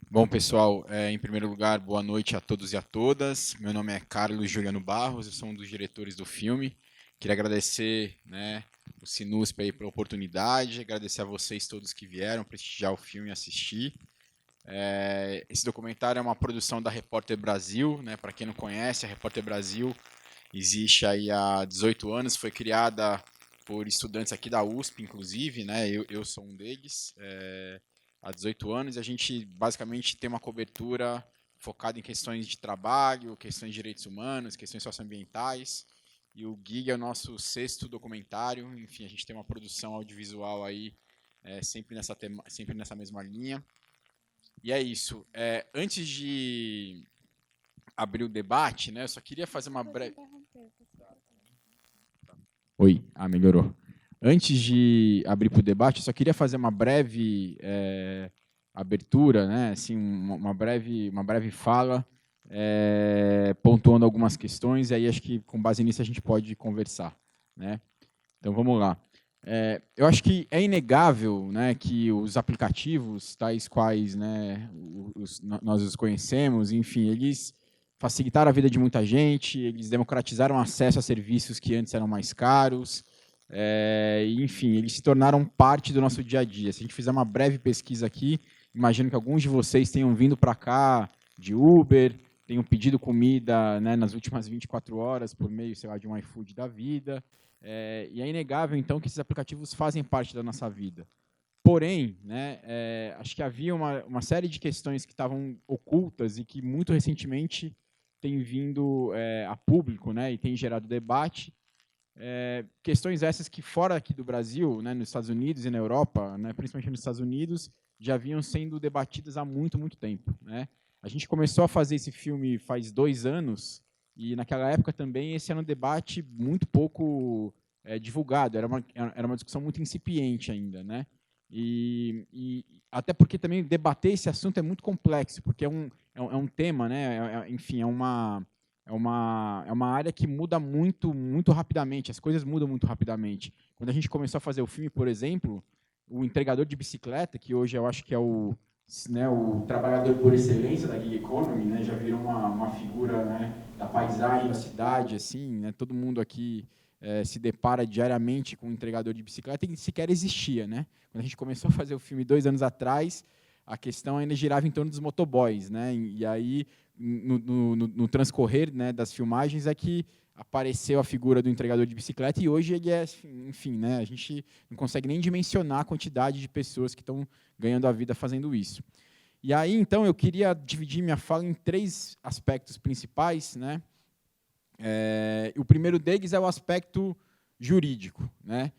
Bom, pessoal, em primeiro lugar, boa noite a todos e a todas. Meu nome é Carlos Juliano Barros, eu sou um dos diretores do filme. Queria agradecer, né, o Sinuspe aí pela oportunidade, agradecer a vocês todos que vieram prestigiar o filme e assistir. Esse documentário é uma produção da Repórter Brasil, né? Para quem não conhece, a Repórter Brasil existe aí há 18 anos, foi criada por estudantes aqui da USP, inclusive, né? Eu sou um deles. Há 18 anos, e a gente basicamente tem uma cobertura focada em questões de trabalho, questões de direitos humanos, questões socioambientais, e o Gig é o nosso sexto documentário. Enfim, a gente tem uma produção audiovisual aí sempre nessa mesma linha. E é isso. Antes de abrir o debate, né, eu só queria fazer uma breve... Oi, melhorou. Antes de abrir para o debate, eu só queria fazer uma breve abertura, né, assim, uma breve fala, pontuando algumas questões, e aí acho que com base nisso a gente pode conversar, né? Então vamos lá. Eu acho que é inegável, né, que os aplicativos, tais quais, né, nós os conhecemos, enfim, eles facilitaram a vida de muita gente, eles democratizaram o acesso a serviços que antes eram mais caros, enfim, eles se tornaram parte do nosso dia a dia. Se a gente fizer uma breve pesquisa aqui, imagino que alguns de vocês tenham vindo para cá de Uber, tenham pedido comida, né, nas últimas 24 horas por meio, sei lá, de um iFood da vida. E é inegável, então, que esses aplicativos fazem parte da nossa vida. Porém, né, acho que havia uma série de questões que estavam ocultas e que, muito recentemente, têm vindo a público, né, e têm gerado debate. Questões essas que, fora aqui do Brasil, né, nos Estados Unidos e na Europa, né, principalmente nos Estados Unidos, já vinham sendo debatidas há muito, muito tempo, né? A gente começou a fazer esse filme faz 2 anos, e naquela época também esse era um debate muito pouco divulgado, era uma discussão muito incipiente ainda, né? E até porque também debater esse assunto é muito complexo, porque é um tema, né? Enfim, é uma área que muda muito, muito rapidamente, as coisas mudam muito rapidamente. Quando a gente começou a fazer o filme, por exemplo, o entregador de bicicleta, que hoje eu acho que é o trabalhador por excelência da gig economy, né, já virou uma figura, né, da paisagem da cidade, assim, né, todo mundo aqui se depara diariamente com um entregador de bicicleta e sequer existia, né? Quando a gente começou a fazer o filme 2 anos atrás, a questão ainda girava em torno dos motoboys, né? E aí, no transcorrer, né, das filmagens, é que apareceu a figura do entregador de bicicleta, e hoje ele enfim, né, a gente não consegue nem dimensionar a quantidade de pessoas que estão ganhando a vida fazendo isso. E aí, então, eu queria dividir minha fala em 3 aspectos principais, né? O primeiro deles é o aspecto jurídico, né?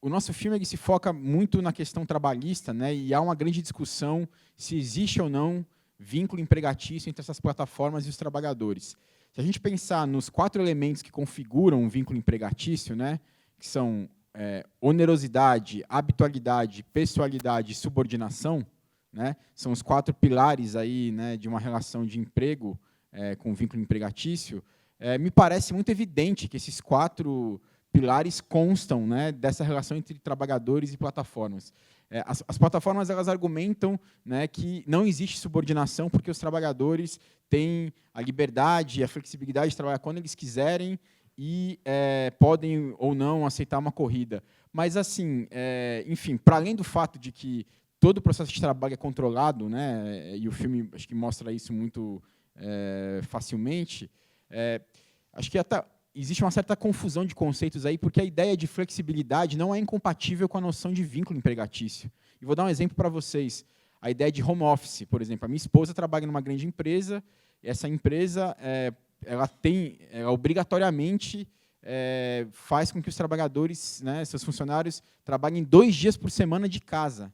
O nosso filme ele se foca muito na questão trabalhista, né? E há uma grande discussão se existe ou não vínculo empregatício entre essas plataformas e os trabalhadores. Se a gente pensar nos 4 elementos que configuram um vínculo empregatício, né, que são onerosidade, habitualidade, pessoalidade e subordinação, né, são os 4 pilares aí, né, de uma relação de emprego com vínculo empregatício, me parece muito evidente que esses 4 pilares constam, né, dessa relação entre trabalhadores e plataformas. As plataformas elas argumentam, né, que não existe subordinação porque os trabalhadores têm a liberdade e a flexibilidade de trabalhar quando eles quiserem e podem ou não aceitar uma corrida. Mas, assim, enfim, para além do fato de que todo o processo de trabalho é controlado, né, e o filme acho que mostra isso muito facilmente, acho que até existe uma certa confusão de conceitos aí, porque a ideia de flexibilidade não é incompatível com a noção de vínculo empregatício. E vou dar um exemplo para vocês. A ideia de home office, por exemplo. A minha esposa trabalha numa grande empresa, e essa empresa ela obrigatoriamente faz com que os trabalhadores, né, seus funcionários, trabalhem 2 dias por semana de casa.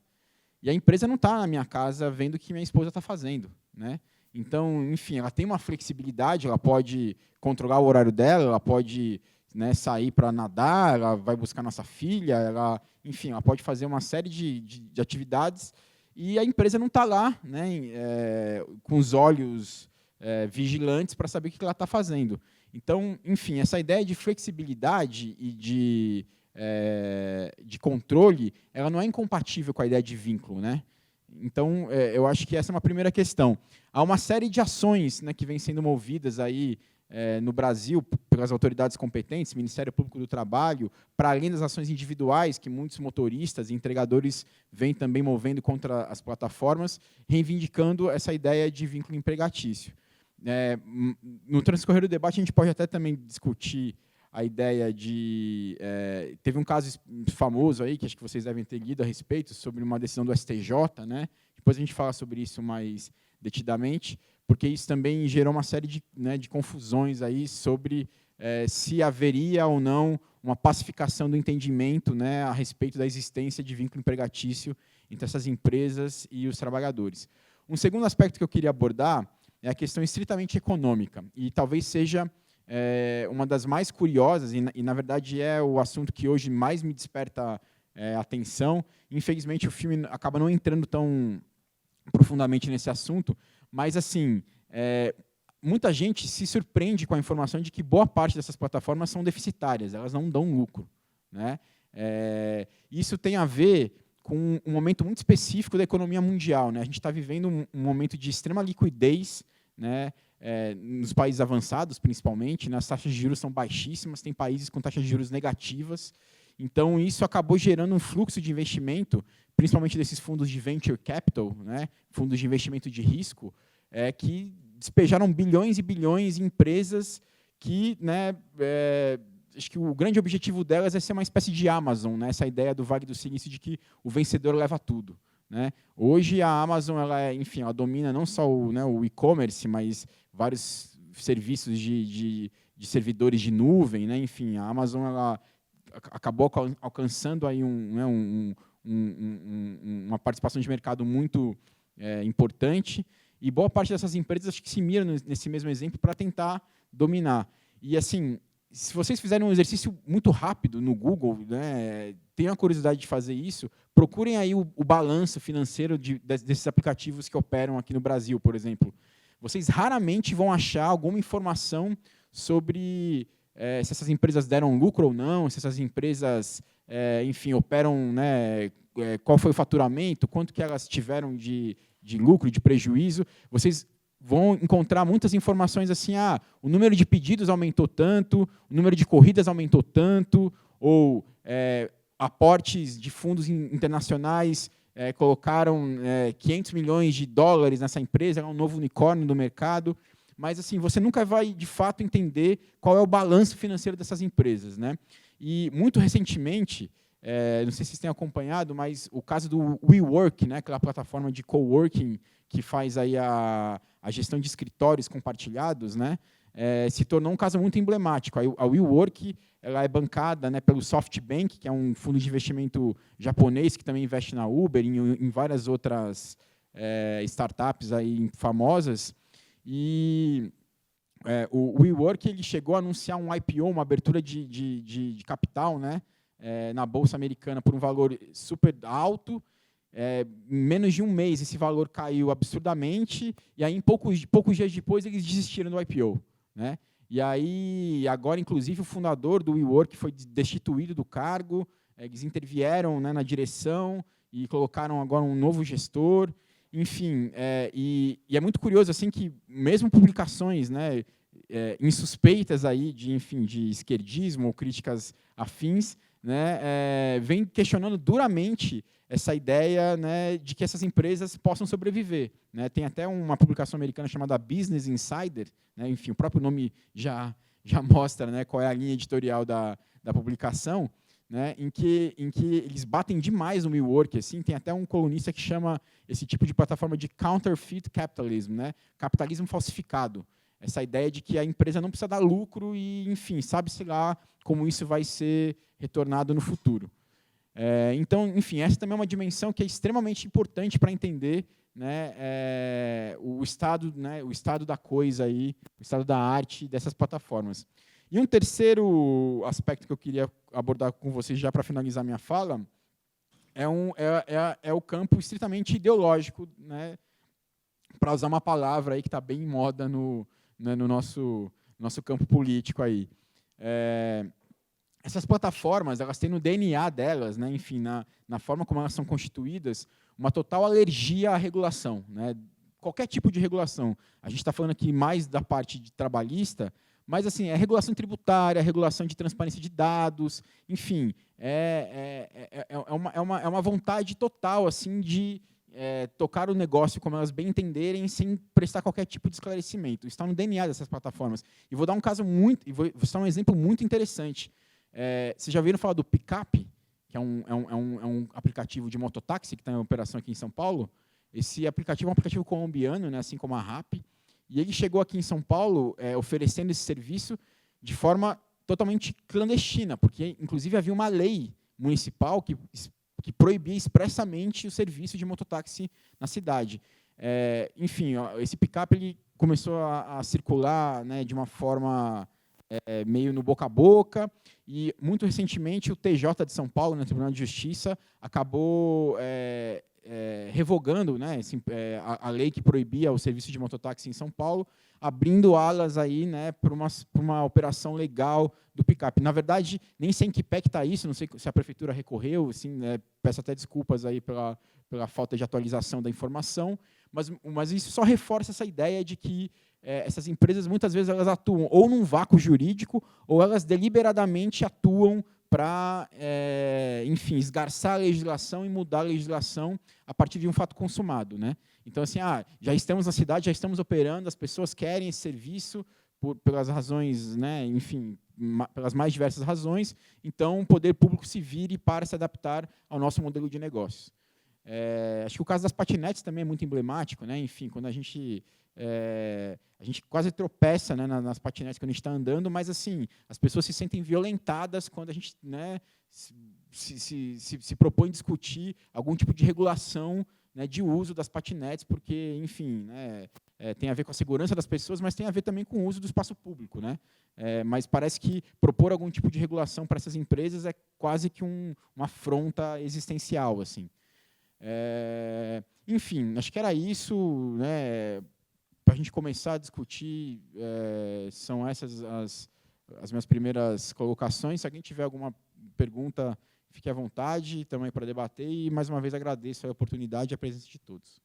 E a empresa não está na minha casa vendo o que minha esposa está fazendo, né? Então, enfim, ela tem uma flexibilidade, ela pode controlar o horário dela, ela pode, né, sair para nadar, ela vai buscar nossa filha, enfim, ela pode fazer uma série de atividades, e a empresa não está lá, né, com os olhos vigilantes para saber o que ela está fazendo. Então, enfim, essa ideia de flexibilidade e de de controle, ela não é incompatível com a ideia de vínculo, né? Então, eu acho que essa é uma primeira questão. Há uma série de ações, né, que vêm sendo movidas aí, no Brasil pelas autoridades competentes, Ministério Público do Trabalho, para além das ações individuais que muitos motoristas e entregadores vêm também movendo contra as plataformas, reivindicando essa ideia de vínculo empregatício. No transcorrer do debate, a gente pode até também discutir a ideia de... teve um caso famoso aí, que acho que vocês devem ter lido a respeito, sobre uma decisão do STJ, né? Depois a gente fala sobre isso mais detidamente, porque isso também gerou uma série de confusões aí sobre se haveria ou não uma pacificação do entendimento, né, a respeito da existência de vínculo empregatício entre essas empresas e os trabalhadores. Um segundo aspecto que eu queria abordar é a questão estritamente econômica, e talvez seja uma das mais curiosas, e, na verdade, é o assunto que hoje mais me desperta atenção. Infelizmente, o filme acaba não entrando tão profundamente nesse assunto, mas, assim, muita gente se surpreende com a informação de que boa parte dessas plataformas são deficitárias, elas não dão lucro, né? Isso tem a ver com um momento muito específico da economia mundial, né? A gente está vivendo um momento de extrema liquidez, né? Nos países avançados, principalmente, né? As taxas de juros são baixíssimas, tem países com taxas de juros negativas. Então, isso acabou gerando um fluxo de investimento, principalmente desses fundos de venture capital, né? Fundos de investimento de risco, que despejaram bilhões e bilhões em empresas que, né, acho que o grande objetivo delas é ser uma espécie de Amazon, né? Essa ideia do Vale do Silício de que o vencedor leva tudo, né? Hoje a Amazon, enfim, ela domina não só o e-commerce, mas vários serviços de servidores de nuvem, né? Enfim, a Amazon ela acabou alcançando aí uma participação de mercado muito importante, e boa parte dessas empresas acho que se miram nesse mesmo exemplo para tentar dominar. E, assim, se vocês fizerem um exercício muito rápido no Google, né, tenham a curiosidade de fazer isso, procurem aí o balanço financeiro desses aplicativos que operam aqui no Brasil, por exemplo. Vocês raramente vão achar alguma informação sobre se essas empresas deram lucro ou não, se essas empresas, enfim, operam, né, qual foi o faturamento, quanto que elas tiveram de lucro, de prejuízo. Vocês vão encontrar muitas informações assim, o número de pedidos aumentou tanto, o número de corridas aumentou tanto, ou aportes de fundos internacionais colocaram 500 milhões de dólares nessa empresa, é um novo unicórnio do mercado, mas assim, você nunca vai, de fato, entender qual é o balanço financeiro dessas empresas, né? E, muito recentemente, não sei se vocês têm acompanhado, mas o caso do WeWork, né, aquela plataforma de coworking que faz aí a gestão de escritórios compartilhados, né, se tornou um caso muito emblemático. A WeWork ela é bancada, né, pelo SoftBank, que é um fundo de investimento japonês que também investe na Uber, em várias outras startups aí famosas. E o WeWork ele chegou a anunciar um IPO, uma abertura de capital, né, na Bolsa Americana por um valor super alto. Em menos de um mês, esse valor caiu absurdamente, e aí, em poucos dias depois, eles desistiram do IPO, né? E aí, agora, inclusive, o fundador do WeWork foi destituído do cargo, eles intervieram, né, na direção e colocaram agora um novo gestor. Enfim, e é muito curioso assim que mesmo publicações, né, insuspeitas aí de esquerdismo ou críticas afins, né, vem questionando duramente essa ideia, né, de que essas empresas possam sobreviver, né? Tem até uma publicação americana chamada Business Insider, né, enfim, o próprio nome já mostra, né, qual é a linha editorial da publicação, né, em que eles batem demais no WeWork, assim, tem até um colunista que chama esse tipo de plataforma de counterfeit capitalism, né, capitalismo falsificado, essa ideia de que a empresa não precisa dar lucro e, enfim, sabe-se lá como isso vai ser retornado no futuro. Então, enfim, essa também é uma dimensão que é extremamente importante para entender, né, o estado da coisa aí, o estado da arte dessas plataformas. E um terceiro aspecto que eu queria abordar com vocês já para finalizar minha fala é o campo estritamente ideológico, né, para usar uma palavra aí que está bem em moda no nosso campo político aí. essas plataformas, elas têm no DNA delas, né, enfim, na forma como elas são constituídas, uma total alergia à regulação, né, qualquer tipo de regulação. A gente está falando aqui mais da parte de trabalhista, mas assim, é regulação tributária, regulação de transparência de dados, enfim, é uma vontade total assim de tocar o negócio como elas bem entenderem, sem prestar qualquer tipo de esclarecimento. Isso está no DNA dessas plataformas. E vou dar um caso vou citar um exemplo muito interessante. Vocês já ouviram falar do Picap, que é um aplicativo de mototáxi que está em operação aqui em São Paulo? Esse aplicativo é um aplicativo colombiano, né, assim como a Rappi, e ele chegou aqui em São Paulo oferecendo esse serviço de forma totalmente clandestina, porque, inclusive, havia uma lei municipal que proibia expressamente o serviço de mototáxi na cidade. Enfim, esse picape ele começou a circular, né, de uma forma meio no boca a boca, e muito recentemente o TJ de São Paulo, no Tribunal de Justiça, acabou revogando, né, assim, a lei que proibia o serviço de mototáxi em São Paulo, abrindo alas aí, né, para uma operação legal do picape. Na verdade, nem sei em que pé que está isso, não sei se a prefeitura recorreu, assim, né, peço até desculpas aí pela falta de atualização da informação, mas isso só reforça essa ideia de que essas empresas, muitas vezes, elas atuam ou num vácuo jurídico, ou elas deliberadamente atuam para, enfim, esgarçar a legislação e mudar a legislação a partir de um fato consumado, né? Então, assim, já estamos na cidade, já estamos operando, as pessoas querem esse serviço pelas razões, né, enfim, pelas mais diversas razões, então o poder público se vire para se adaptar ao nosso modelo de negócios. Acho que o caso das patinetes também é muito emblemático, né? Enfim, quando a gente quase tropeça, né, nas patinetes quando a gente está andando, mas assim, as pessoas se sentem violentadas quando a gente, né, se propõe discutir algum tipo de regulação, né, de uso das patinetes, porque, enfim, né, tem a ver com a segurança das pessoas, mas tem a ver também com o uso do espaço público, né? Mas parece que propor algum tipo de regulação para essas empresas é quase que uma afronta existencial, assim. Enfim, acho que era isso, né? Para a gente começar a discutir, são essas as minhas primeiras colocações. Se alguém tiver alguma pergunta, fique à vontade também para debater. E, mais uma vez, agradeço a oportunidade e a presença de todos.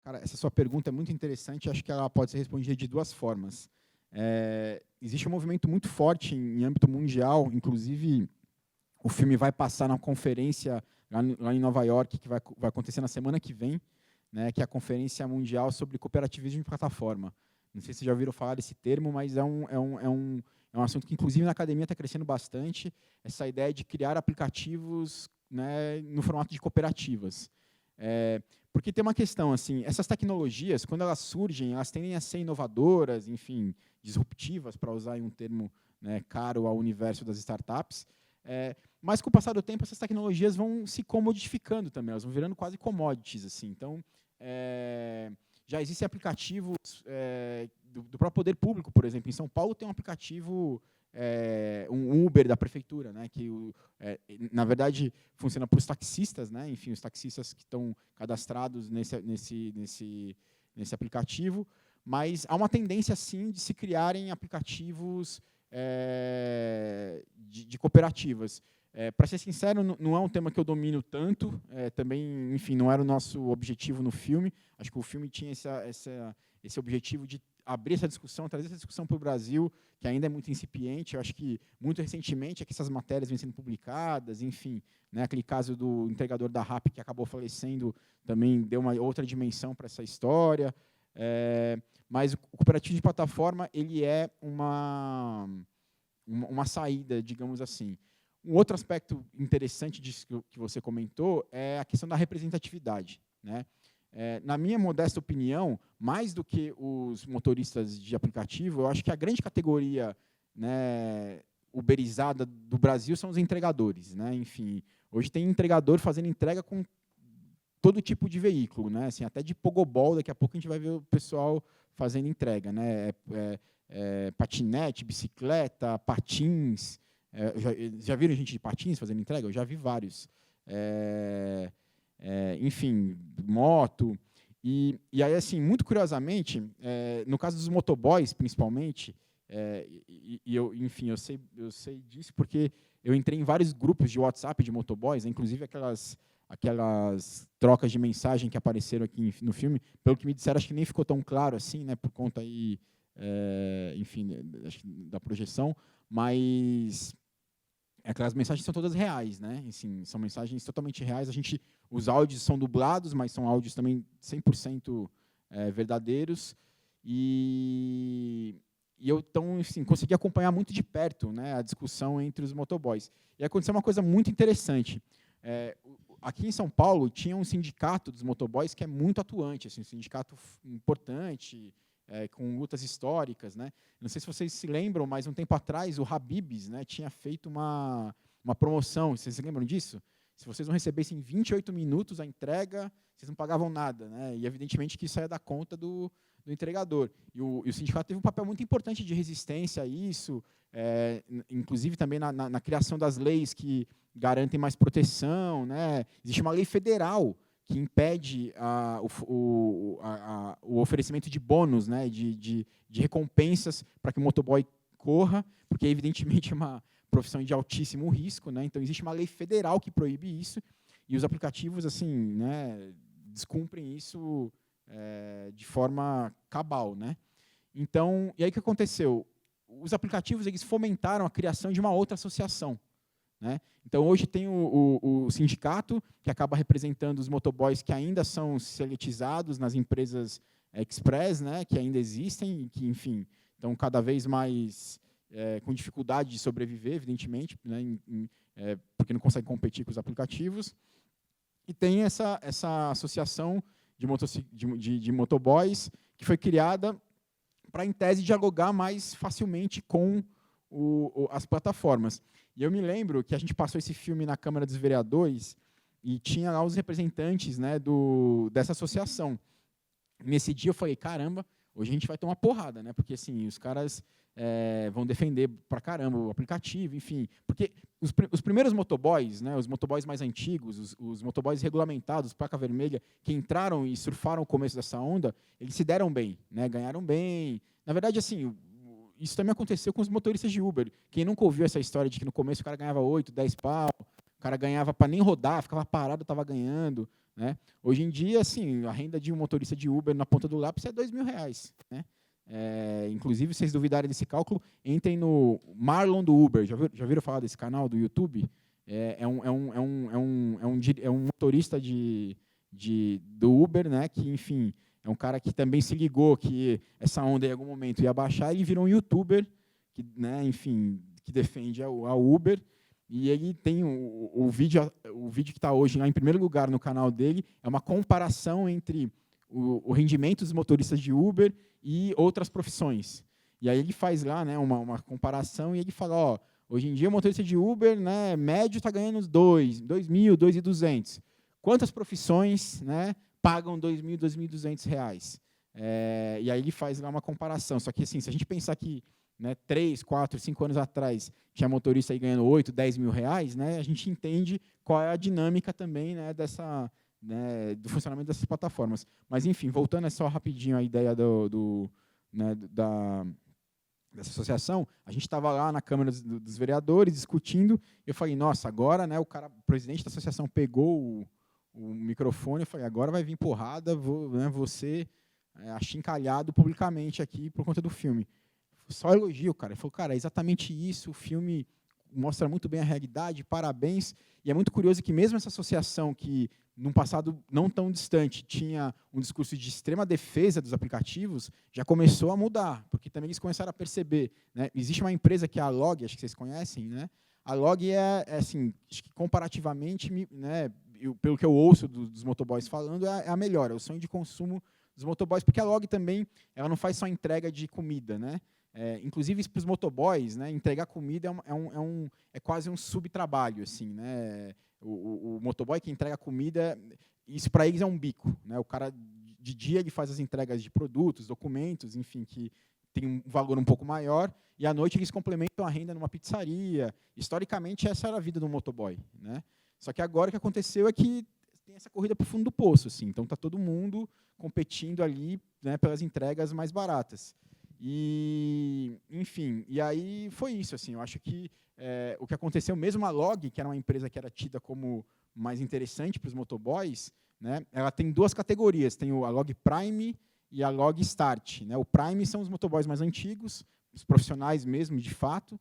Cara, essa sua pergunta é muito interessante. Acho que ela pode ser respondida de duas formas. Existe um movimento muito forte em âmbito mundial, inclusive o filme vai passar na conferência lá em Nova York, que vai acontecer na semana que vem, né, que é a Conferência Mundial sobre Cooperativismo de Plataforma. Não sei se vocês já ouviram falar desse termo, mas é um assunto que, inclusive, na academia está crescendo bastante, essa ideia de criar aplicativos, né, no formato de cooperativas. Porque tem uma questão, assim, essas tecnologias, quando elas surgem, elas tendem a ser inovadoras, enfim, disruptivas, para usar um termo, né, caro ao universo das startups, mas, com o passar do tempo, essas tecnologias vão se comodificando também, elas vão virando quase commodities, assim. Então, já existem aplicativos do próprio poder público, por exemplo. Em São Paulo tem um aplicativo, um Uber da prefeitura, né, que, na verdade, funciona para os taxistas, né, enfim, os taxistas que estão cadastrados nesse aplicativo, mas há uma tendência, sim, de se criarem aplicativos de cooperativas. Para ser sincero, não é um tema que eu domino tanto, também, enfim, não era o nosso objetivo no filme. Acho que o filme tinha esse objetivo de abrir essa discussão, trazer essa discussão para o Brasil, que ainda é muito incipiente. Eu acho que, muito recentemente, é que essas matérias vêm sendo publicadas, enfim, né, aquele caso do entregador da Rappi, que acabou falecendo, também deu uma outra dimensão para essa história. Mas o cooperativo de plataforma ele é uma saída, digamos assim. Um outro aspecto interessante disso que você comentou é a questão da representatividade, né? Na minha modesta opinião, mais do que os motoristas de aplicativo, eu acho que a grande categoria, né, uberizada do Brasil são os entregadores, né? Enfim, hoje tem entregador fazendo entrega com todo tipo de veículo, né? Assim, até de pogobol, daqui a pouco a gente vai ver o pessoal fazendo entrega, né? Patinete, bicicleta, patins, Já viram gente de patins fazendo entrega? Eu já vi vários. Enfim, moto. E aí, assim, muito curiosamente, no caso dos motoboys, principalmente, enfim, eu sei disso porque eu entrei em vários grupos de WhatsApp de motoboys, inclusive aquelas trocas de mensagem que apareceram aqui no filme. Pelo que me disseram, acho que nem ficou tão claro assim, né, por conta aí, enfim, acho que da projeção, mas aquelas mensagens são todas reais, né? Assim, são mensagens totalmente reais. Os áudios são dublados, mas são áudios também 100% verdadeiros. E eu, então, assim, consegui acompanhar muito de perto, né, a discussão entre os motoboys. E aconteceu uma coisa muito interessante. Aqui em São Paulo tinha um sindicato dos motoboys que é muito atuante, assim, um sindicato importante, com lutas históricas, né? Não sei se vocês se lembram, mas um tempo atrás o Habib's, né, tinha feito uma promoção. Vocês se lembram disso? Se vocês não recebessem em 28 minutos a entrega, vocês não pagavam nada, né? E evidentemente que isso ia dar conta do entregador. E o sindicato teve um papel muito importante de resistência a isso, inclusive também na criação das leis que garantem mais proteção, né? Existe uma lei federal que impede o oferecimento de bônus, né, de recompensas para que o motoboy corra, porque evidentemente é uma profissão de altíssimo risco, né? Então existe uma lei federal que proíbe isso e os aplicativos, assim, né, descumprem isso de forma cabal, né? Então, e aí o que aconteceu? Os aplicativos eles fomentaram a criação de uma outra associação, né? Então, hoje tem o sindicato, que acaba representando os motoboys que ainda são seletizados nas empresas express, né, que ainda existem e que, enfim, estão cada vez mais com dificuldade de sobreviver, evidentemente, né, porque não conseguem competir com os aplicativos. E tem essa associação de motoboys que foi criada para, em tese, dialogar mais facilmente com as plataformas. E eu me lembro que a gente passou esse filme na Câmara dos Vereadores e tinha lá os representantes, né, dessa associação. Nesse dia eu falei, caramba, hoje a gente vai ter uma porrada, né? Porque assim, os caras vão defender pra caramba o aplicativo, enfim. Porque os primeiros motoboys, né, os motoboys mais antigos, os motoboys regulamentados, placa vermelha, que entraram e surfaram o começo dessa onda, eles se deram bem, né? Ganharam bem. Na verdade, assim, isso também aconteceu com os motoristas de Uber. Quem nunca ouviu essa história de que no começo o cara ganhava 8, 10 pau, o cara ganhava para nem rodar, ficava parado, estava ganhando, né? Hoje em dia, assim, a renda de um motorista de Uber na ponta do lápis é R$2.000, né? Inclusive, se vocês duvidarem desse cálculo, entrem no Marlon do Uber. Já viram falar desse canal do YouTube? É um motorista do Uber, né? Que, enfim, é um cara que também se ligou que essa onda em algum momento ia baixar, ele virou um youtuber, que, né, enfim, que defende a Uber, e ele tem o vídeo que está hoje lá em primeiro lugar no canal dele, é uma comparação entre o rendimento dos motoristas de Uber e outras profissões. E aí ele faz lá, né, uma comparação e ele fala, ó, hoje em dia o motorista de Uber, né, médio está ganhando uns 2.000, 2.200. Quantas profissões, né, pagam R$2.000, R$2.200? E aí ele faz lá uma comparação. Só que, assim, se a gente pensar que, né, 3, 4, 5 anos atrás tinha motorista aí ganhando 8, 10 mil reais, né, a gente entende qual é a dinâmica também, né, do funcionamento dessas plataformas. Mas, enfim, voltando só rapidinho à ideia dessa associação, a gente estava lá na Câmara dos Vereadores discutindo, e eu falei, nossa, agora, né, o presidente da associação pegou o microfone, eu falei, agora vai vir porrada, vou ser achincalhado publicamente aqui por conta do filme. Só elogio, cara. Ele falou, cara, é exatamente isso, o filme mostra muito bem a realidade, parabéns. E é muito curioso que mesmo essa associação que, num passado não tão distante, tinha um discurso de extrema defesa dos aplicativos, já começou a mudar, porque também eles começaram a perceber, né? Existe uma empresa que é a Log, acho que vocês conhecem, né? A Log assim, acho que comparativamente, né, pelo que eu ouço dos motoboys falando, é a melhor, é o sonho de consumo dos motoboys, porque a Log também ela não faz só entrega de comida, né? Inclusive para os motoboys, né, entregar comida é quase um subtrabalho, assim, né? O motoboy que entrega comida, isso para eles é um bico, né? O cara de dia ele faz as entregas de produtos, documentos, enfim, que tem um valor um pouco maior, e à noite eles complementam a renda numa pizzaria. Historicamente, essa era a vida do motoboy, né? Só que agora o que aconteceu é que tem essa corrida para o fundo do poço, assim. Então está todo mundo competindo ali, né, pelas entregas mais baratas. E, enfim, e aí foi isso, assim. Eu acho que o que aconteceu, mesmo a Log, que era uma empresa que era tida como mais interessante para os motoboys, né, ela tem duas categorias, tem a Log Prime e a Log Start, né? O Prime são os motoboys mais antigos, os profissionais mesmo, de fato,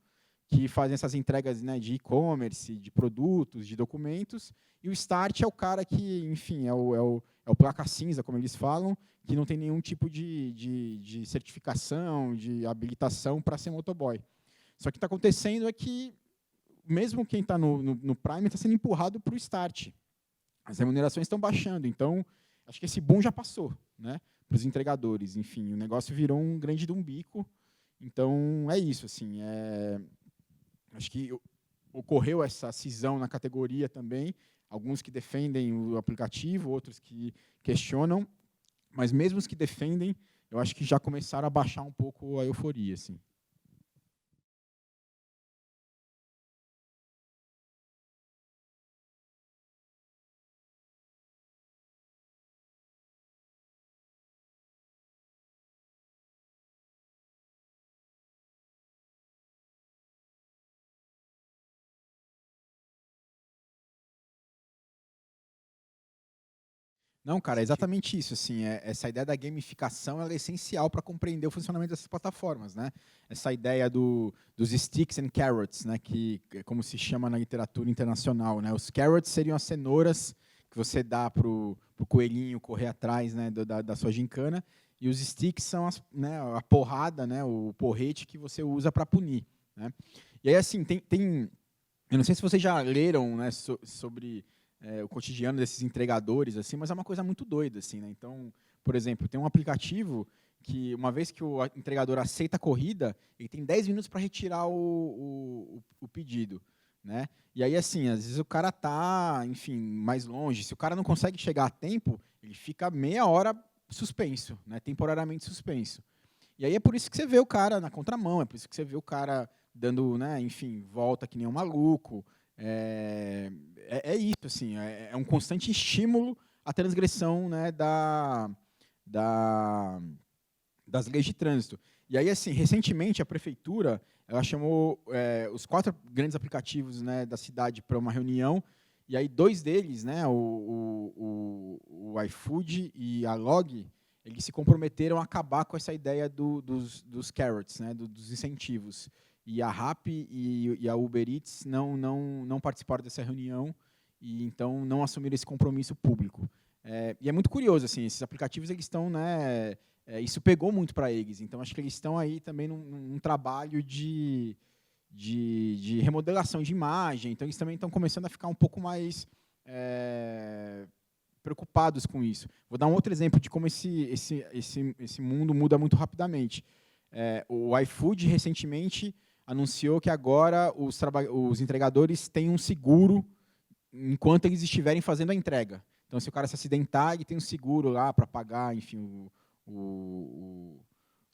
que fazem essas entregas, né, de e-commerce, de produtos, de documentos, e o Start é o cara que, enfim, é o placa cinza, como eles falam, que não tem nenhum tipo de certificação, de habilitação para ser motoboy. Só que o que está acontecendo é que, mesmo quem está no Prime está sendo empurrado para o Start. As remunerações estão baixando, então acho que esse boom já passou, né, para os entregadores. Enfim, o negócio virou um grande dumbico. Então é isso, assim. Acho que ocorreu essa cisão na categoria também. Alguns que defendem o aplicativo, outros que questionam, mas mesmo os que defendem, eu acho que já começaram a baixar um pouco a euforia, assim. Não, cara, é exatamente isso. Assim, essa ideia da gamificação ela é essencial para compreender o funcionamento dessas plataformas, né? Essa ideia dos sticks and carrots, né? Que é como se chama na literatura internacional, né? Os carrots seriam as cenouras que você dá para o coelhinho correr atrás, né? Da sua gincana, e os sticks são né? A porrada, né? O porrete que você usa para punir, né? E aí, assim, eu não sei se vocês já leram, né? Sobre o cotidiano desses entregadores, assim, mas é uma coisa muito doida, assim, né? Então, por exemplo, tem um aplicativo que, uma vez que o entregador aceita a corrida, ele tem 10 minutos para retirar o pedido, né? E aí, assim, às vezes o cara está, enfim, mais longe. Se o cara não consegue chegar a tempo, ele fica meia hora suspenso, né? Temporariamente suspenso. E aí é por isso que você vê o cara na contramão, é por isso que você vê o cara dando, né, enfim, volta que nem um maluco. É isso, assim, é um constante estímulo à transgressão, né, da, das leis de trânsito. E aí, assim, recentemente a prefeitura ela chamou os 4 grandes aplicativos, né, da cidade para uma reunião, e aí 2 deles, né, o iFood e a Log, eles se comprometeram a acabar com essa ideia dos carrots, né, dos incentivos. E a Rappi e a Uber Eats não participaram dessa reunião e então não assumiram esse compromisso público. E é muito curioso, assim, esses aplicativos eles estão, né, isso pegou muito para eles, então acho que eles estão aí também num trabalho de remodelação de imagem, então eles também estão começando a ficar um pouco mais preocupados com isso. Vou dar um outro exemplo de como esse mundo muda muito rapidamente. O iFood recentemente anunciou que agora os entregadores têm um seguro enquanto eles estiverem fazendo a entrega. Então, se o cara se acidentar, ele tem um seguro lá para pagar, enfim,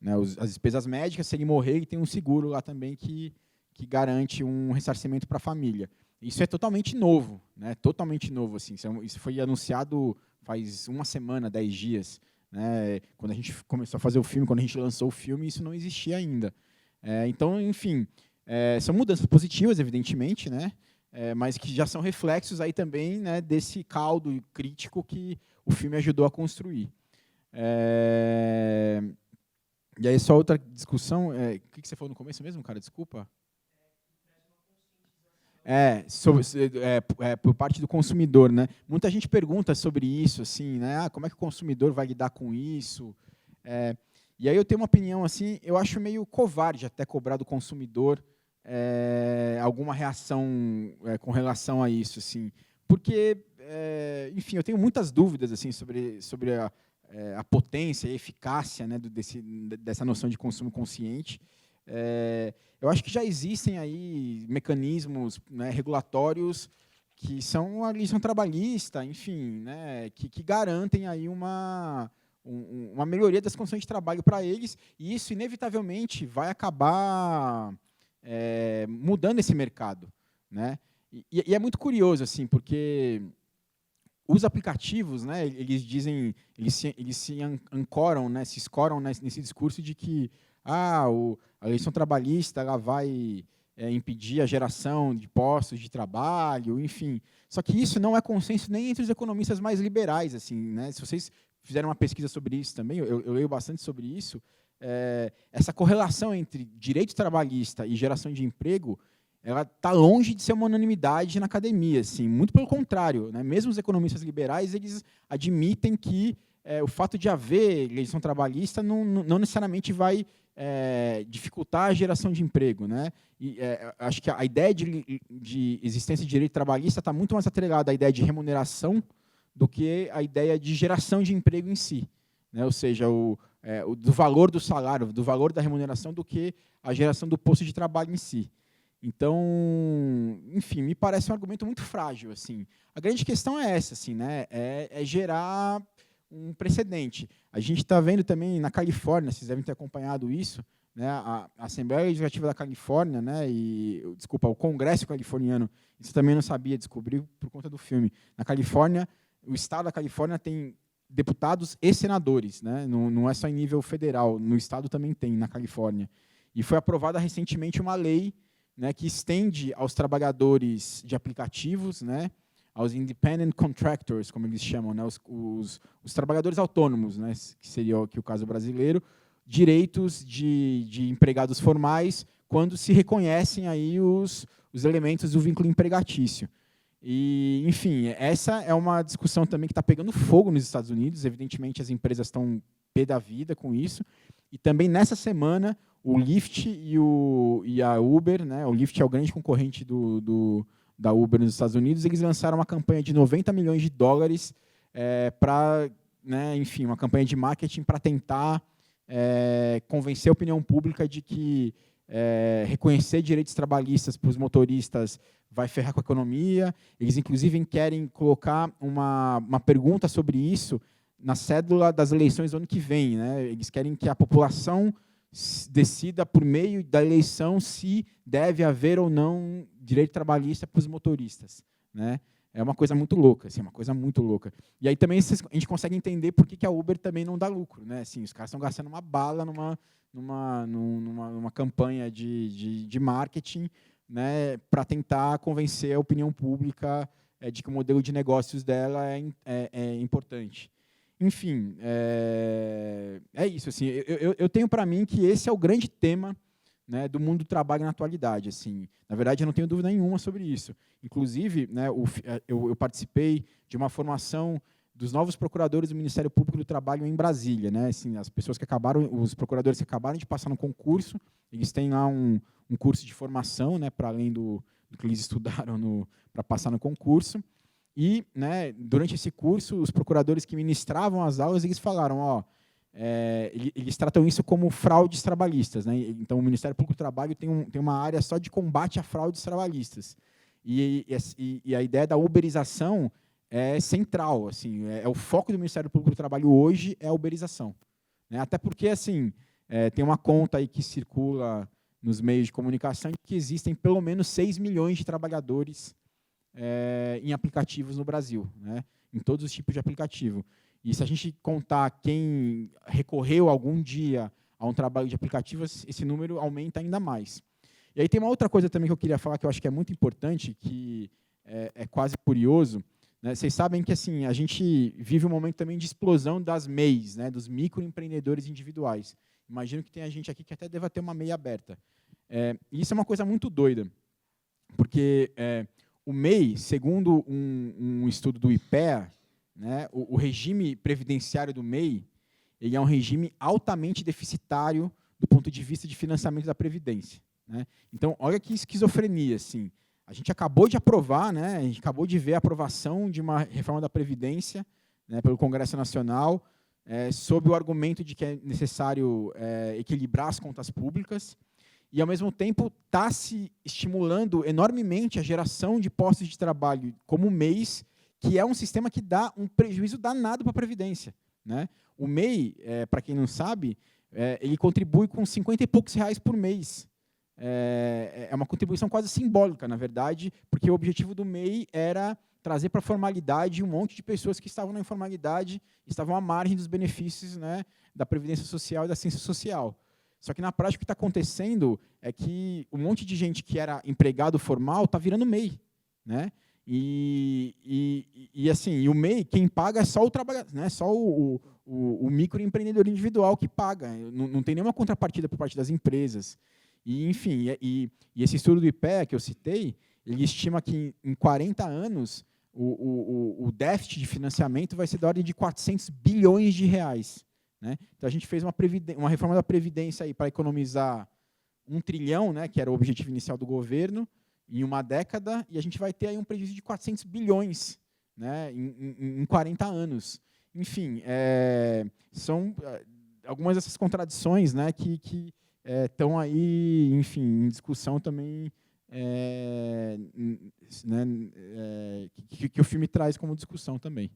né, as despesas médicas. Se ele morrer, ele tem um seguro lá também que garante um ressarcimento para a família. Isso é totalmente novo, né? Totalmente novo, assim. Isso foi anunciado faz uma semana, 10 dias. Né? Quando a gente começou a fazer o filme, quando a gente lançou o filme, isso não existia ainda. Então, enfim, são mudanças positivas, evidentemente, né? Mas que já são reflexos aí também, né, desse caldo crítico que o filme ajudou a construir. E aí, só outra discussão. O que você falou no começo mesmo, cara? Desculpa. Por parte do consumidor, né? Muita gente pergunta sobre isso, assim, né? Como é que o consumidor vai lidar com isso? E aí eu tenho uma opinião assim, eu acho meio covarde até cobrar do consumidor alguma reação com relação a isso, assim, porque, enfim, eu tenho muitas dúvidas assim sobre a potência e a eficácia, né, dessa noção de consumo consciente. Eu acho que já existem aí mecanismos, né, regulatórios que são a legislação trabalhista, enfim, né, que garantem aí uma melhoria das condições de trabalho para eles, e isso, inevitavelmente, vai acabar mudando esse mercado, né? E é muito curioso, assim, porque os aplicativos, né, eles dizem, eles se ancoram, né, se escoram nesse discurso de que a eleição trabalhista ela vai impedir a geração de postos de trabalho, enfim. Só que isso não é consenso nem entre os economistas mais liberais, assim, né? Se vocês fizeram uma pesquisa sobre isso também, eu leio bastante sobre isso. Essa correlação entre direito trabalhista e geração de emprego, ela está longe de ser uma unanimidade na academia, assim, muito pelo contrário, né? Mesmo os economistas liberais, eles admitem que o fato de haver legislação trabalhista não necessariamente vai dificultar a geração de emprego, né? E acho que a ideia de existência de direito trabalhista está muito mais atrelada à ideia de remuneração do que a ideia de geração de emprego em si, né? Ou seja, do valor do salário, do valor da remuneração, do que a geração do posto de trabalho em si. Então, enfim, me parece um argumento muito frágil, assim. A grande questão é essa, assim, né? É gerar um precedente. A gente está vendo também na Califórnia, vocês devem ter acompanhado isso, né? A Assembleia Legislativa da Califórnia, né? Desculpa, o Congresso californiano, isso também não sabia, descobri por conta do filme. Na Califórnia, o estado da Califórnia tem deputados e senadores, né? Não é só em nível federal, no estado também tem, na Califórnia. E foi aprovada recentemente uma lei, né, que estende aos trabalhadores de aplicativos, né, aos independent contractors, como eles chamam, né, os trabalhadores autônomos, né, que seria aqui o caso brasileiro, direitos de empregados formais quando se reconhecem aí os elementos do vínculo empregatício. E, enfim, essa é uma discussão também que está pegando fogo nos Estados Unidos. Evidentemente, as empresas estão pé da vida com isso. E também, nessa semana, o Lyft e a Uber, né, o Lyft é o grande concorrente da Uber nos Estados Unidos, eles lançaram uma campanha de 90 milhões de dólares para, né, enfim, uma campanha de marketing para tentar convencer a opinião pública de que reconhecer direitos trabalhistas para os motoristas vai ferrar com a economia. Eles, inclusive, querem colocar uma pergunta sobre isso na cédula das eleições do ano que vem, né? Eles querem que a população decida por meio da eleição se deve haver ou não direito trabalhista para os motoristas, né? É uma coisa muito louca, assim, uma coisa muito louca. E aí também a gente consegue entender por que a Uber também não dá lucro, né? Assim, os caras estão gastando uma bala numa campanha de marketing, né, para tentar convencer a opinião pública de que o modelo de negócios dela é importante. Enfim, é isso. Assim, eu tenho para mim que esse é o grande tema, né, do mundo do trabalho na atualidade. Assim. Na verdade, eu não tenho dúvida nenhuma sobre isso. Inclusive, né, eu participei de uma formação dos novos procuradores do Ministério Público do Trabalho em Brasília. Né? Assim, os procuradores que acabaram de passar no concurso, eles têm lá um curso de formação, né, para além do que eles estudaram para passar no concurso. E, né, durante esse curso, os procuradores que ministravam as aulas, eles falaram, eles tratam isso como fraudes trabalhistas, né? Então, o Ministério Público do Trabalho tem uma área só de combate a fraudes trabalhistas. E a ideia da uberização é central, assim, o foco do Ministério Público do Trabalho hoje é a uberização, né? Até porque, assim, tem uma conta aí que circula nos meios de comunicação de que existem pelo menos 6 milhões de trabalhadores em aplicativos no Brasil, né? Em todos os tipos de aplicativo. E se a gente contar quem recorreu algum dia a um trabalho de aplicativos, esse número aumenta ainda mais. E aí tem uma outra coisa também que eu queria falar, que eu acho que é muito importante, que é quase curioso. Né? Vocês sabem que assim, a gente vive um momento também de explosão das MEIs, né? Dos microempreendedores individuais. Imagino que tem gente aqui que até deva ter uma MEI aberta. E isso é uma coisa muito doida, porque o MEI, segundo um estudo do IPEA, né, o regime previdenciário do MEI, ele é um regime altamente deficitário do ponto de vista de financiamento da Previdência. Né? Então, olha que esquizofrenia. Assim. A gente acabou de aprovar, né, a gente acabou de ver a aprovação de uma reforma da Previdência, né, pelo Congresso Nacional, sob o argumento de que é necessário equilibrar as contas públicas, e, ao mesmo tempo, está se estimulando enormemente a geração de postos de trabalho como MEIs, que é um sistema que dá um prejuízo danado para a Previdência. né? O MEI, para quem não sabe, ele contribui com 50 e poucos reais por mês. É uma contribuição quase simbólica, na verdade, porque o objetivo do MEI era trazer para a formalidade um monte de pessoas que estavam na informalidade, estavam à margem dos benefícios, né, da Previdência Social e da Ciência Social. Só que, na prática, o que está acontecendo é que um monte de gente que era empregado formal está virando MEI. Né? Assim, o MEI, quem paga é só o trabalhador, né? Só o microempreendedor individual que paga. Não tem nenhuma contrapartida por parte das empresas. Enfim, esse estudo do IPEA que eu citei, ele estima que em 40 anos o déficit de financiamento vai ser da ordem de 400 bilhões de reais. Né? Então, a gente fez uma reforma da Previdência para economizar 1 trilhão, né, que era o objetivo inicial do governo, em uma década, e a gente vai ter aí um prejuízo de 400 bilhões, né, em 40 anos. Enfim, são algumas dessas contradições, né, que estão aí, enfim, em discussão também, né, que o filme traz como discussão também.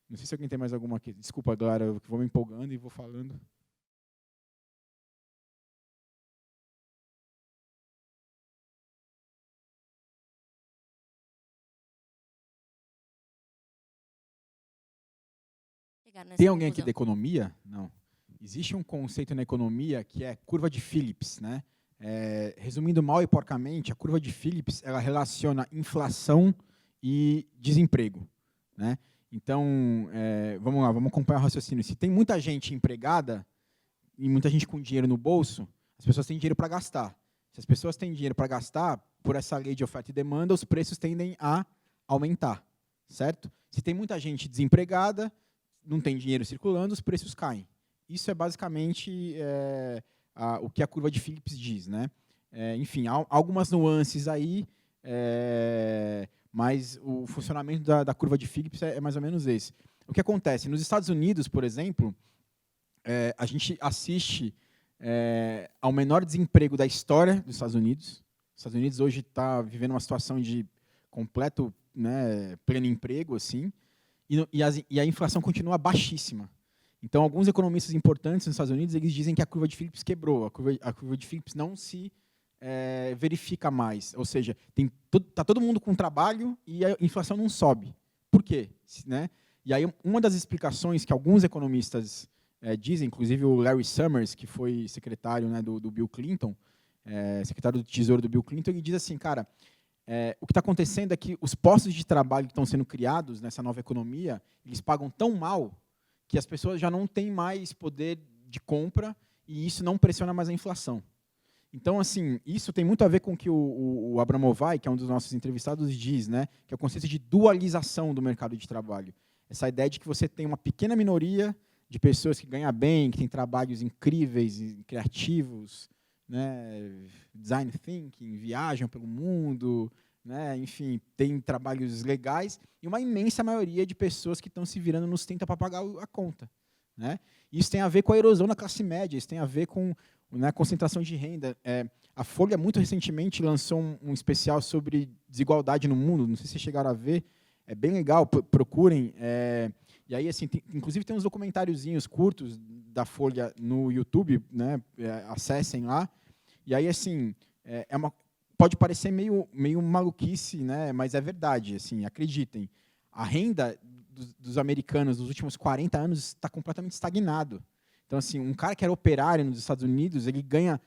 Não sei se alguém tem mais alguma aqui. Desculpa, galera, eu vou me empolgando e vou falando. Tem alguém aqui da economia? Não. Existe um conceito na economia que é curva de Phillips, né? Resumindo mal e porcamente, a curva de Phillips ela relaciona inflação e desemprego, né? Então, vamos lá, vamos acompanhar o raciocínio. Se tem muita gente empregada e muita gente com dinheiro no bolso, as pessoas têm dinheiro para gastar. Se as pessoas têm dinheiro para gastar, por essa lei de oferta e demanda, os preços tendem a aumentar, certo? Se tem muita gente desempregada, não tem dinheiro circulando, os preços caem. Isso é basicamente o que a curva de Phillips diz, né? Enfim, há algumas nuances aí, mas o funcionamento da curva de Phillips é mais ou menos esse. O que acontece? Nos Estados Unidos, por exemplo, a gente assiste ao menor desemprego da história dos Estados Unidos. Os Estados Unidos hoje está vivendo uma situação de completo, né, pleno emprego, assim, e a inflação continua baixíssima. Então, alguns economistas importantes nos Estados Unidos eles dizem que a curva de Phillips quebrou. A curva de Phillips não se verifica mais. Ou seja, está todo mundo com trabalho e a inflação não sobe. Por quê? Né? E aí, uma das explicações que alguns economistas dizem, inclusive o Larry Summers, que foi secretário, né, do Bill Clinton, secretário do Tesouro do Bill Clinton, ele diz assim, cara, o que está acontecendo é que os postos de trabalho que estão sendo criados nessa nova economia, eles pagam tão mal que as pessoas já não têm mais poder de compra e isso não pressiona mais a inflação. Então, assim, isso tem muito a ver com o que o Abramovay, que é um dos nossos entrevistados, diz, né, que é o conceito de dualização do mercado de trabalho. Essa ideia de que você tem uma pequena minoria de pessoas que ganham bem, que têm trabalhos incríveis, criativos, né, design thinking, viajam pelo mundo, né, enfim, tem trabalhos legais, e uma imensa maioria de pessoas que estão se virando nos 30 para pagar a conta. Né? Isso tem a ver com a erosão da classe média, isso tem a ver com, né, concentração de renda. A Folha, muito recentemente, lançou um especial sobre desigualdade no mundo, não sei se vocês chegaram a ver, é bem legal, procurem. E aí, assim, inclusive tem uns documentáriozinhos curtos da Folha no YouTube, né, acessem lá. E aí, assim, pode parecer meio maluquice, né, mas é verdade, assim, acreditem. A renda dos americanos nos últimos 40 anos está completamente estagnado. Então, assim, um cara que era operário nos Estados Unidos, ele ganha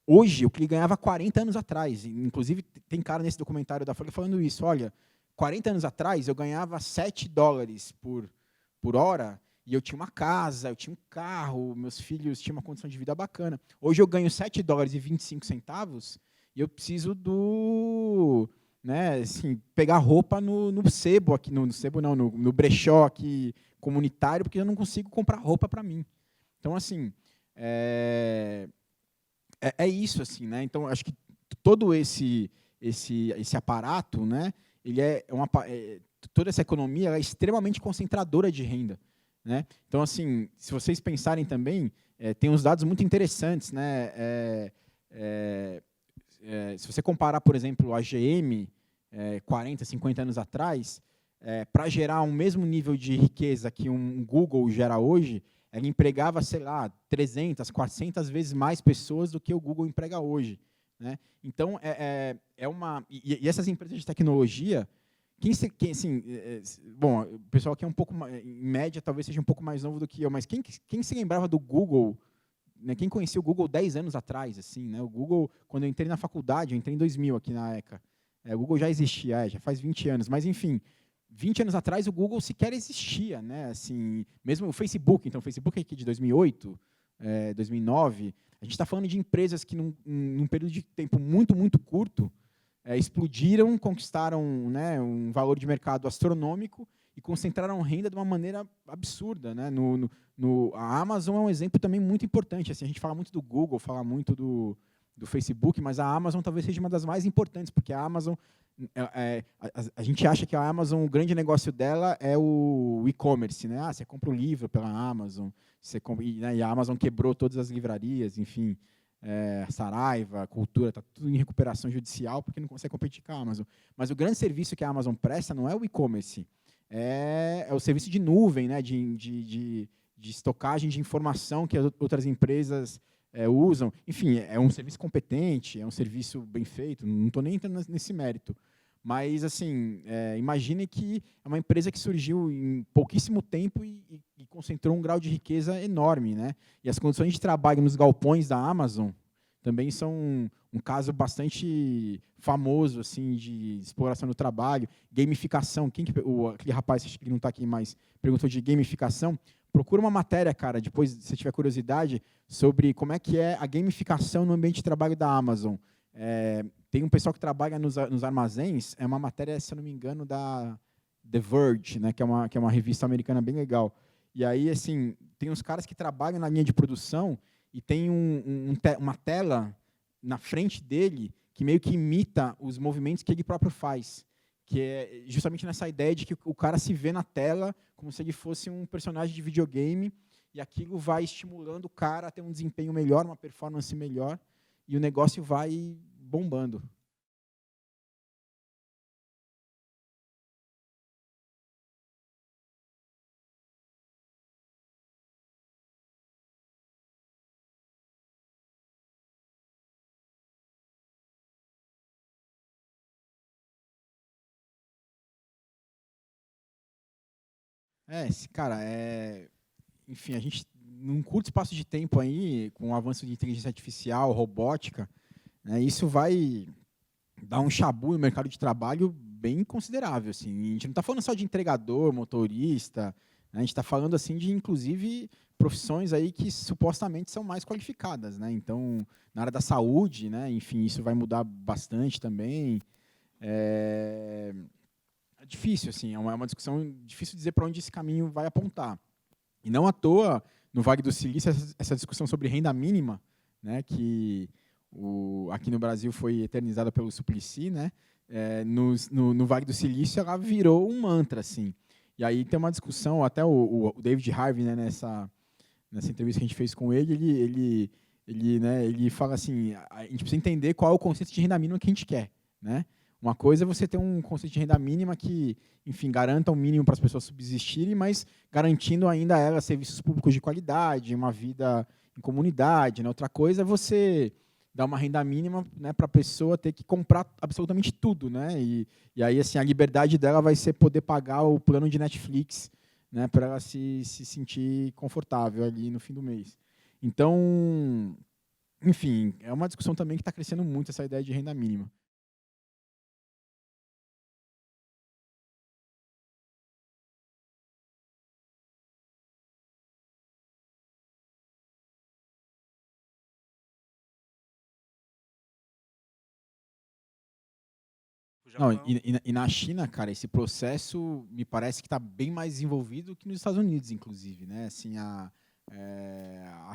hoje o que ele ganhava 40 anos atrás. Inclusive, tem cara nesse documentário da Folha falando isso. Olha, 40 anos atrás eu ganhava $7 por hora e eu tinha uma casa, eu tinha um carro, meus filhos tinham uma condição de vida bacana. Hoje eu ganho $7,25 e eu preciso né, assim, pegar roupa no sebo aqui, no sebo não, no brechó aqui comunitário, porque eu não consigo comprar roupa para mim. Então, assim, é isso, assim, né? Então, acho que todo esse aparato, né, ele toda essa economia ela é extremamente concentradora de renda, né? Então, assim, se vocês pensarem também, tem uns dados muito interessantes, né? Se você comparar, por exemplo, a GM 40, 50 anos atrás, para gerar um mesmo nível de riqueza que um Google gera hoje, ela empregava, sei lá, 300, 400 vezes mais pessoas do que o Google emprega hoje, né? Então, é uma... E essas empresas de tecnologia, assim, bom, o pessoal aqui é um pouco, em média, talvez seja um pouco mais novo do que eu, mas quem se lembrava do Google, né, quem conhecia o Google 10 anos atrás, assim, né? O Google, quando eu entrei na faculdade, eu entrei em 2000 aqui na ECA, o Google já existia, já faz 20 anos, mas, enfim, 20 anos atrás o Google sequer existia, né? Assim, mesmo o Facebook, então o Facebook é aqui de 2008, 2009, a gente está falando de empresas que num período de tempo muito, muito curto, explodiram, conquistaram, né, um valor de mercado astronômico e concentraram renda de uma maneira absurda, né? A Amazon é um exemplo também muito importante. Assim, a gente fala muito do Google, fala muito do Facebook, mas a Amazon talvez seja uma das mais importantes, porque a Amazon, a gente acha que a Amazon, o grande negócio dela é o e-commerce, né? Você compra um livro pela Amazon, e a Amazon quebrou todas as livrarias, enfim, Saraiva, Cultura, está tudo em recuperação judicial porque não consegue competir com a Amazon. Mas o grande serviço que a Amazon presta não é o e-commerce, é o serviço de nuvem, né? de estocagem de informação que as outras empresas usam. Enfim, é um serviço competente, é um serviço bem feito, não estou nem entrando nesse mérito. Mas, assim, imagine que é uma empresa que surgiu em pouquíssimo tempo e concentrou um grau de riqueza enorme, né? E as condições de trabalho nos galpões da Amazon também são um caso bastante famoso, assim, de exploração do trabalho. Gamificação, aquele rapaz, acho que ele não está aqui mais, perguntou de gamificação. Procura uma matéria, cara, depois, se tiver curiosidade, sobre como é que é a gamificação no ambiente de trabalho da Amazon. Tem um pessoal que trabalha nos armazéns, é uma matéria, se eu não me engano, da The Verge, né, que é uma revista americana bem legal. E aí, assim, tem uns caras que trabalham na linha de produção e tem uma tela na frente dele que meio que imita os movimentos que ele próprio faz, que é justamente nessa ideia de que o cara se vê na tela como se ele fosse um personagem de videogame e aquilo vai estimulando o cara a ter um desempenho melhor, uma performance melhor, e o negócio vai bombando. Cara, enfim, a gente, num curto espaço de tempo aí, com o avanço de inteligência artificial, robótica, né, isso vai dar um chabu no mercado de trabalho bem considerável. Assim. A gente não está falando só de entregador, motorista, né, a gente está falando assim de, inclusive, profissões aí que supostamente são mais qualificadas. Né? Então, na área da saúde, né, enfim, isso vai mudar bastante também. É difícil, assim, é uma discussão difícil dizer para onde esse caminho vai apontar. E não à toa, no Vale do Silício, essa discussão sobre renda mínima, né, que aqui no Brasil foi eternizada pelo Suplicy, né, no Vale do Silício ela virou um mantra. Assim. E aí tem uma discussão, até o David Harvey, né, nessa entrevista que a gente fez com ele fala assim, a gente precisa entender qual é o conceito de renda mínima que a gente quer. Né? Uma coisa é você ter um conceito de renda mínima que, enfim, garanta um mínimo para as pessoas subsistirem, mas garantindo ainda a elas serviços públicos de qualidade, uma vida em comunidade. Né? Outra coisa é você dar uma renda mínima, né, para a pessoa ter que comprar absolutamente tudo. Né? E aí, assim, a liberdade dela vai ser poder pagar o plano de Netflix, né, para ela se sentir confortável ali no fim do mês. Então, enfim, é uma discussão também que está crescendo muito, essa ideia de renda mínima. Não, e na China, cara, esse processo me parece que está bem mais desenvolvido que nos Estados Unidos, inclusive, né? Assim, a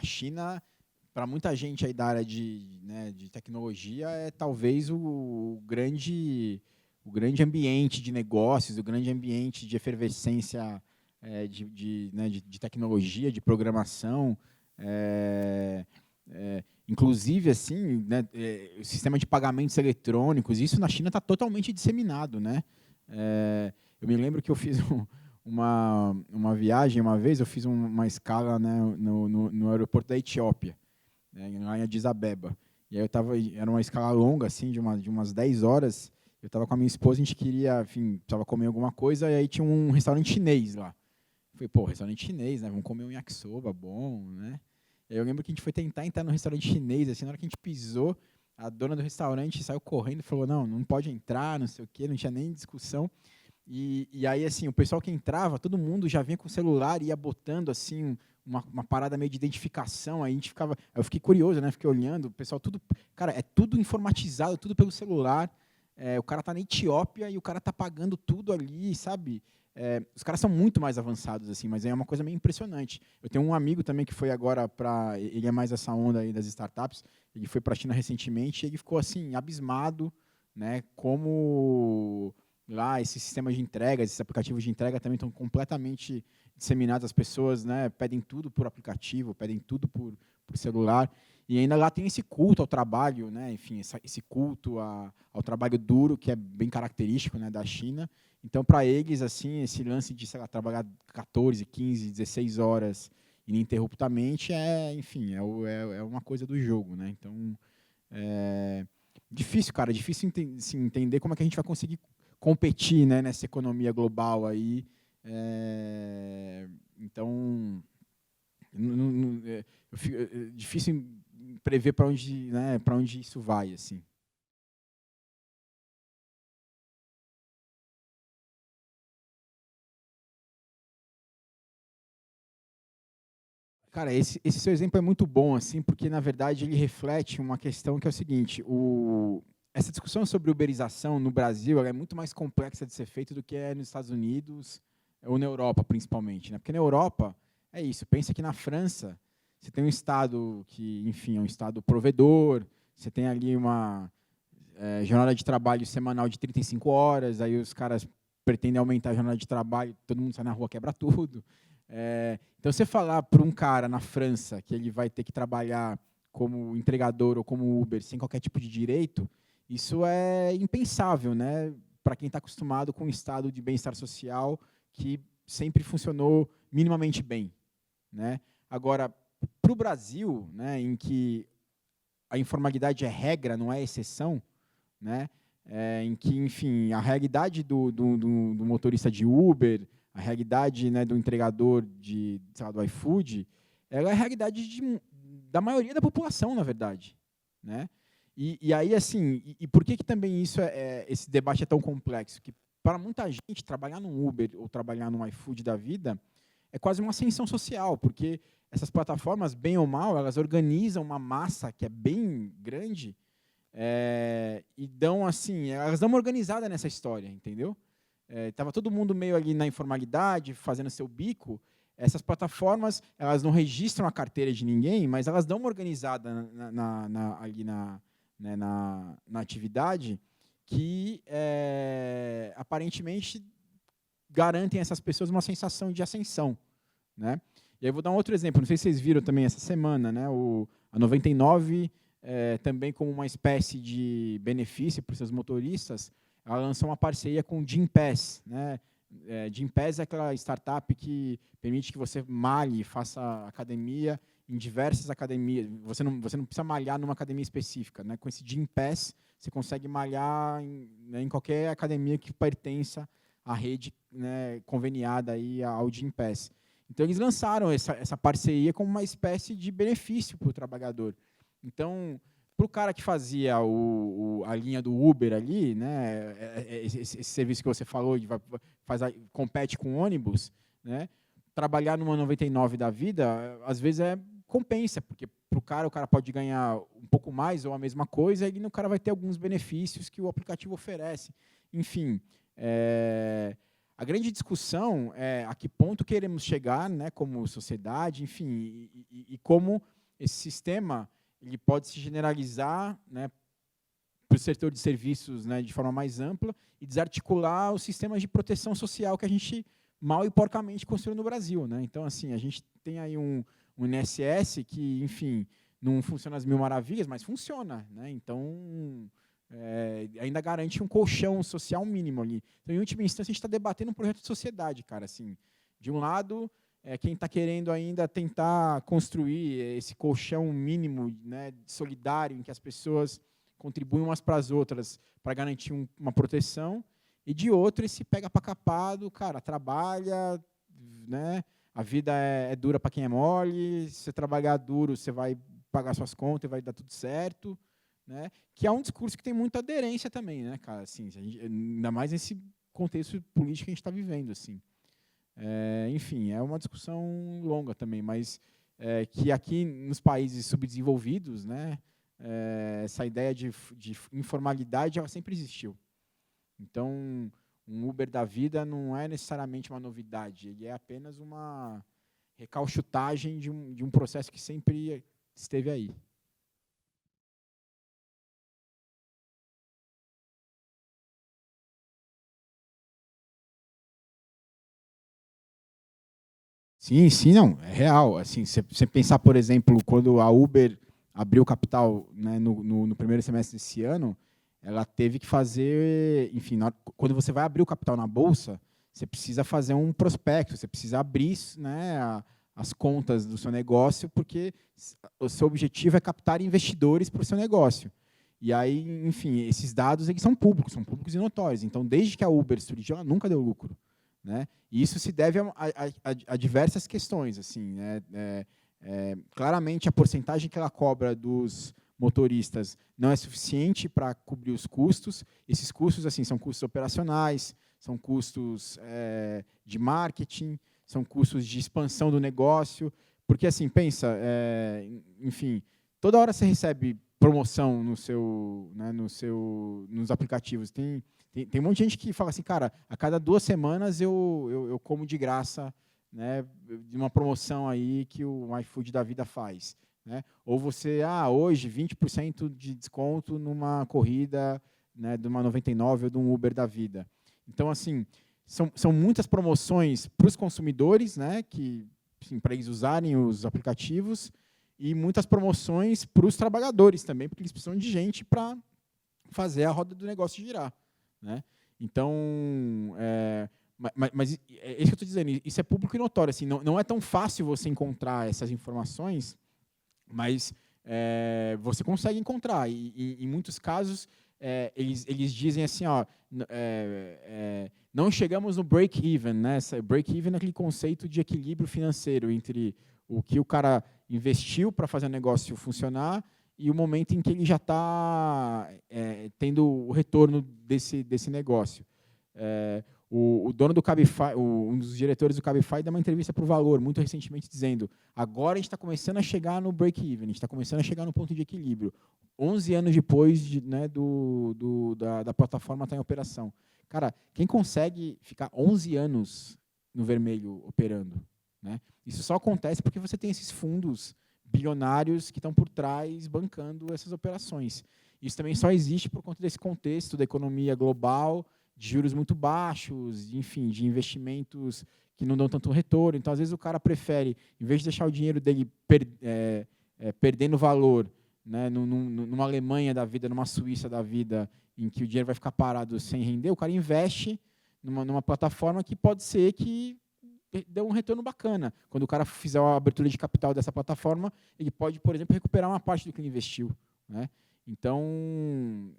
China, para muita gente aí da área de tecnologia, é talvez o grande ambiente de negócios, o grande ambiente de efervescência de tecnologia, de programação. Inclusive, assim, né, o sistema de pagamentos eletrônicos, isso na China está totalmente disseminado. Né? Eu me lembro que eu fiz uma viagem, uma vez, eu fiz uma escala, né, no aeroporto da Etiópia, né, lá em Addis Abeba. E aí era uma escala longa, assim, de umas 10 horas. Eu estava com a minha esposa, a gente queria, enfim, precisava comer alguma coisa, e aí tinha um restaurante chinês lá. Eu falei, pô, restaurante chinês, né, vamos comer um yakisoba bom, né? E aí eu lembro que a gente foi tentar entrar no restaurante chinês, assim, na hora que a gente pisou, a dona do restaurante saiu correndo e falou, não pode entrar, não sei o quê, não tinha nem discussão. E aí, assim, o pessoal que entrava, todo mundo já vinha com o celular e ia botando, assim, uma parada meio de identificação. Aí a gente ficava... Eu fiquei curioso, né? Fiquei olhando, o pessoal tudo... Cara, é tudo informatizado, tudo pelo celular. O cara tá na Etiópia e o cara tá pagando tudo ali, sabe? Os caras são muito mais avançados, assim, mas é uma coisa meio impressionante. Eu tenho um amigo também que foi agora para... Ele é mais essa onda aí das startups. Ele foi para a China recentemente e ele ficou, assim, abismado, né? Como... Lá, esses sistemas de entrega, esses aplicativos de entrega também estão completamente disseminados. As pessoas, né, pedem tudo por aplicativo, pedem tudo por celular. E ainda lá tem esse culto ao trabalho, né, enfim, esse culto ao trabalho duro, que é bem característico, né, da China. Então, para eles, assim, esse lance de, sei lá, trabalhar 14, 15, 16 horas ininterruptamente enfim, é uma coisa do jogo, né? Então, difícil, cara, difícil assim, entender como é que a gente vai conseguir competir, né, nessa economia global aí. Então, é difícil prever para onde, né, para onde isso vai, assim. Cara, esse seu exemplo é muito bom, assim, porque na verdade ele reflete uma questão que é o seguinte: essa discussão sobre uberização no Brasil ela é muito mais complexa de ser feita do que é nos Estados Unidos ou na Europa, principalmente, né? Porque na Europa é isso. Pensa que na França você tem um estado que, enfim, é um estado provedor. Você tem ali uma jornada de trabalho semanal de 35 horas. Aí os caras pretendem aumentar a jornada de trabalho, todo mundo sai na rua, quebra tudo. Então, você falar para um cara na França que ele vai ter que trabalhar como entregador ou como Uber sem qualquer tipo de direito, isso é impensável, né? Para quem está acostumado com um estado de bem-estar social que sempre funcionou minimamente bem, né? Agora, para o Brasil, né, em que a informalidade é regra, não é exceção, né? Em que, enfim, a realidade do motorista de Uber, a realidade, né, do entregador sei lá, do iFood, ela é a realidade da maioria da população, na verdade, né? E aí, assim, por que também esse debate é tão complexo? Que para muita gente, trabalhar num Uber ou trabalhar num iFood da vida é quase uma ascensão social, porque essas plataformas, bem ou mal, elas organizam uma massa que é bem grande e dão assim, elas dão uma organizada nessa história, entendeu? Tava todo mundo meio ali na informalidade, fazendo seu bico. Essas plataformas, elas não registram a carteira de ninguém, mas elas dão uma organizada ali né, na atividade que aparentemente garantem a essas pessoas uma sensação de ascensão, né? E aí eu vou dar um outro exemplo, não sei se vocês viram também essa semana, né? A 99, também como uma espécie de benefício para os seus motoristas, ela lançou uma parceria com o Gympass, né? Gympass é aquela startup que permite que você malhe, faça academia em diversas academias. Você não precisa malhar numa academia específica, né? Com esse Gympass, você consegue malhar em qualquer academia que pertença à rede, né, conveniada aí ao Gympass. Então, eles lançaram essa parceria como uma espécie de benefício para o trabalhador. Então, para o cara que fazia a linha do Uber ali, né, esse serviço que você falou, compete com ônibus, né, trabalhar numa 99 da vida, às vezes compensa, porque para o cara pode ganhar um pouco mais ou a mesma coisa, e o cara vai ter alguns benefícios que o aplicativo oferece. Enfim, a grande discussão é a que ponto queremos chegar, né, como sociedade, enfim, e como esse sistema ele pode se generalizar, né, para o setor de serviços, né, de forma mais ampla e desarticular os sistemas de proteção social que a gente mal e porcamente construiu no Brasil, né? Então, assim, a gente tem aí um INSS que, enfim, não funciona às mil maravilhas, mas funciona, né? Então, ainda garante um colchão social mínimo ali. Então, em última instância, a gente está debatendo um projeto de sociedade, cara. Assim, de um lado, quem está querendo ainda tentar construir esse colchão mínimo, né, solidário, em que as pessoas contribuem umas para as outras para garantir uma proteção, e de outro, esse pega para capado, cara, trabalha, né, a vida é dura para quem é mole, se você trabalhar duro, você vai pagar suas contas e vai dar tudo certo, né, que é um discurso que tem muita aderência também, né, cara, assim, ainda mais nesse contexto político que a gente está vivendo, assim. Enfim, é uma discussão longa também, mas que aqui nos países subdesenvolvidos, né, essa ideia de informalidade ela sempre existiu. Então, um Uber da vida não é necessariamente uma novidade, ele é apenas uma recalchutagem de um processo que sempre esteve aí. Sim, sim, não, é real. Assim, você pensar, por exemplo, quando a Uber abriu capital, né, no primeiro semestre desse ano, ela teve que fazer, enfim, quando você vai abrir o capital na bolsa, você precisa fazer um prospecto, você precisa abrir, né, as contas do seu negócio, porque o seu objetivo é captar investidores para o seu negócio. E aí, enfim, esses dados eles são públicos e notórios. Então, desde que a Uber surgiu, ela nunca deu lucro, né? E isso se deve a diversas questões. Assim, né? Claramente, a porcentagem que ela cobra dos motoristas não é suficiente para cobrir os custos. Esses custos assim, são custos operacionais, são custos de marketing, são custos de expansão do negócio. Porque, assim, pensa, enfim, toda hora você recebe promoção né, nos aplicativos. Tem um monte de gente que fala assim, cara, a cada 2 semanas eu como de graça, né, de uma promoção aí que o iFood da vida faz. Né? Ou você, hoje 20% de desconto numa corrida, né, de uma 99 ou de um Uber da vida. Então, assim, são muitas promoções para os consumidores, né, para eles usarem os aplicativos, e muitas promoções para os trabalhadores também, porque eles precisam de gente para fazer a roda do negócio girar. Né? Então, mas é isso que eu estou dizendo, isso é público e notório. Assim, não é tão fácil você encontrar essas informações, mas você consegue encontrar. E em muitos casos, eles dizem assim, ó, não chegamos no break-even. Né? Break-even é aquele conceito de equilíbrio financeiro entre o que o cara investiu para fazer o negócio funcionar e o momento em que ele já está tendo o retorno desse negócio. O dono do Cabify, um dos diretores do Cabify, deu uma entrevista para o Valor, muito recentemente, dizendo: agora a gente está começando a chegar no break-even, a gente está começando a chegar no ponto de equilíbrio. 11 anos depois né, da plataforma estar em operação. Cara, quem consegue ficar 11 anos no vermelho operando? Né? Isso só acontece porque você tem esses fundos bilionários que estão por trás bancando essas operações. Isso também só existe por conta desse contexto da economia global, de juros muito baixos, enfim, de investimentos que não dão tanto retorno. Então, às vezes, o cara prefere, em vez de deixar o dinheiro dele perdendo valor, né, numa Alemanha da vida, numa Suíça da vida, em que o dinheiro vai ficar parado sem render, o cara investe numa plataforma que pode ser que deu um retorno bacana. Quando o cara fizer a abertura de capital dessa plataforma, ele pode, por exemplo, recuperar uma parte do que ele investiu. Né? Então,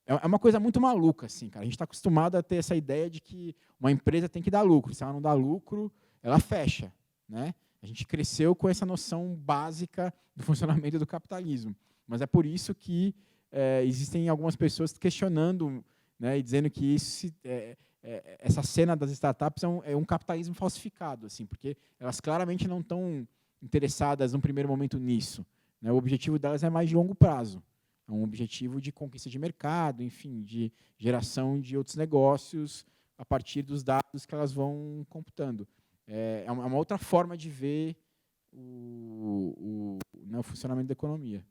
é uma coisa muito maluca. Assim, cara. A gente está acostumado a ter essa ideia de que uma empresa tem que dar lucro. Se ela não dá lucro, ela fecha. Né? A gente cresceu com essa noção básica do funcionamento do capitalismo. Mas é por isso que existem algumas pessoas questionando, né, e dizendo que isso essa cena das startups é um capitalismo falsificado, assim, porque elas claramente não estão interessadas, num primeiro momento, nisso. Né? O objetivo delas é mais de longo prazo. É um objetivo de conquista de mercado, enfim, de geração de outros negócios a partir dos dados que elas vão computando. É uma outra forma de ver né, o funcionamento da economia.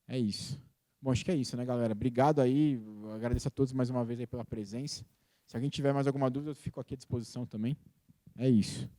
É isso. Bom, acho que é isso, né, galera? Obrigado aí, agradeço a todos mais uma vez aí pela presença. Se alguém tiver mais alguma dúvida, eu fico aqui à disposição também. É isso.